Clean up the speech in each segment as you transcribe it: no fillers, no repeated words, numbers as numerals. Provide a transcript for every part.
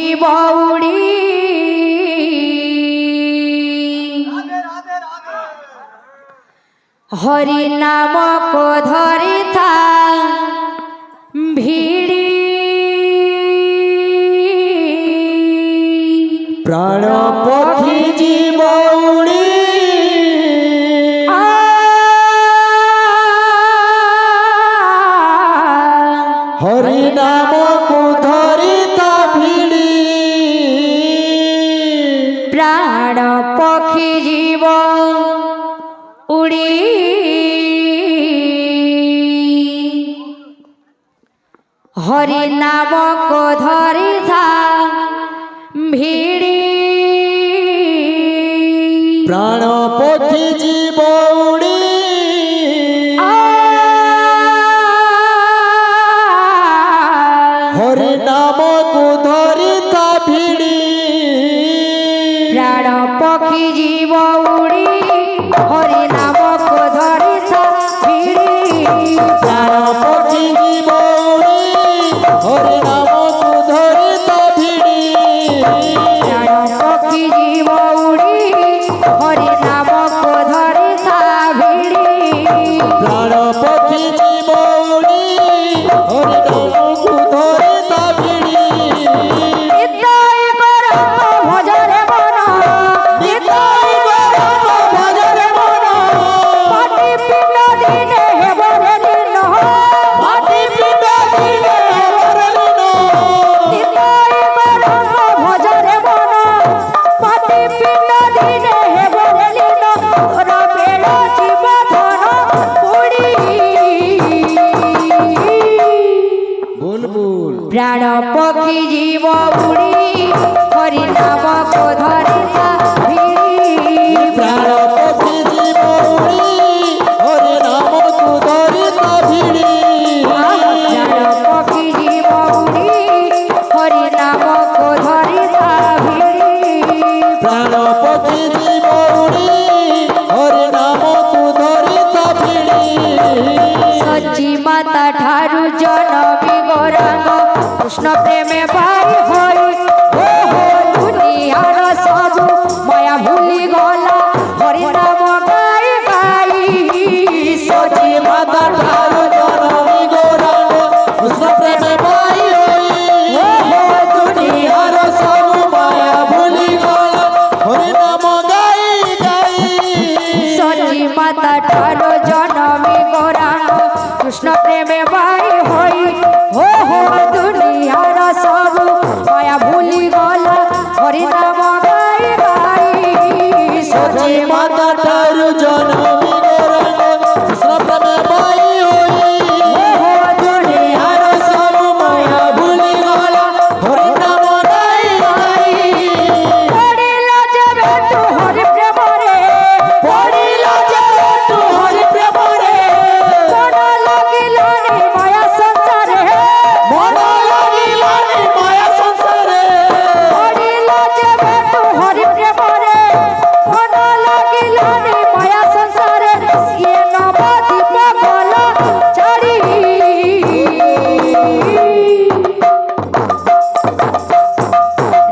জীব উড়ি হরি নাম কো ধরিথা ভিড়ি প্রাণ পক্ষী জীব উড়ি হরি নাম কো ধরিথা ভিড়ি প্রাণ পক্ষী জীব উড়ি হরি নাম কো ধরিথা ভিড়ি প্রাণ পক্ষী জীব উড়ি হরি নাম কো ধরিথা ভিড়ি প্রাণ পক্ষী জীব উড়ি হরি নাম কো ধরিথা ভিড়ি প্রাণ পক্ষী জীব উড়ি হরি নাম কো ধরিথা ভিড়ি প্রাণ পক্ষী জীব উড়ি হরি নাম কো ধরিথা ভিড়ি প্রাণ পক্ষী জীব উড়ি হরি নাম কো ধরিথা ভিড়ি নিতাই গৌরাঙ্গ ভজরে মন নিতাই গৌরাঙ্গ ভজরে মন মাটি পিণ্ড দিনে হেবরে দিন মাটি পিণ্ড দিনে হেবরে দিন নিতাই গৌরাঙ্গ ভজরে মন মাটি পিণ্ড দিনে হেবরে দিন তোরা বেল জীব ধন উড়ি বুলবুল প্রাণ পক্ষী জীব উড়ি হরি নাম কো ধরিথা ভিড়ি প্রাণ পক্ষী জীব উড়ি হরি নাম কো ধরিথা ভিড়ি প্রাণ পক্ষী জীব উড়ি হরি নাম কো ধরিথা ভিড়ি প্রাণ পক্ষী জীব উড়ি হরি নাম কো ধরিথা ভিড়ি সচি মাতা ঠারু জনমী গৌরাঙ্গ কৃষ্ণ প্রেমে পাই হই হো হো দুনিয়ার সবু মায়া ভুলি গলা হরি নাম গাই গাই সচি মাতা ঠারু জনমী গৌরাঙ্গ কৃষ্ণ প্রেমে পাই হই হো হো দুনিয়ার সব মায়া ভুলি গলা হরি নাম গাই গাই সচি মাতা ঠারু জনমী গৌরাঙ্গ কৃষ্ণ প্রেমে পাই হই হো হো দুনিয়ার সবু মায়া ভুলি গলা হরি নাম গাই গাই সচি মাতা ঠারু জনমী গৌরাঙ্গ কৃষ্ণ প্রেমে পাই হই দুনিয়ার সব মায়া ভুলি গলা হরি নাম গাই গাই পড়িল যেবে তু হরি প্রেমরে পড়িল যে তু হরি প্রেমরে মন লাগিলানি মায়া সংসারে মন লাগিলানি মায়া সংসারে পড়িল যেবে তু হরি প্রেমরে মন লাগিলানি মায়া সংসারে সিয়ে নবদ্বীপ গল ছাড়ি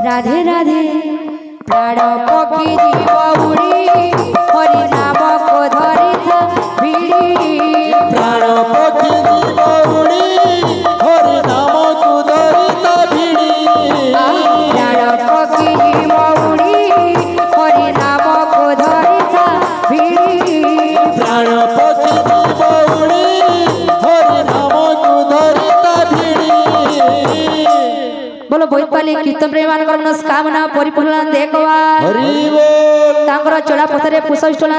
রাধে রাধে প্রাণ পক্ষী জীব উড়ি হরি নাম কো ধরিথা ভিড়ি প্রাণ পক্ষী জীব উড়ি হরি নাম কো ধরিথা ভিড়ি প্রাণ পক্ষী জীব উড়ি হরি নাম কো ধরিথা ভিড়ি প্রাণ পক্ষী জীব উড়ি হরি নাম কো ধরিথা ভিড়ি বলো বৈপালী কীর্তন প্রেମାନଙ୍କର ମନସ୍କାମନା ପରିପୂର୍ଣ୍ଣ ଦେଖବା হরি বল ତାଙ୍କର ଚଳା ପଥରେ ପୁଷ୍ପଷ୍ଟୋଲା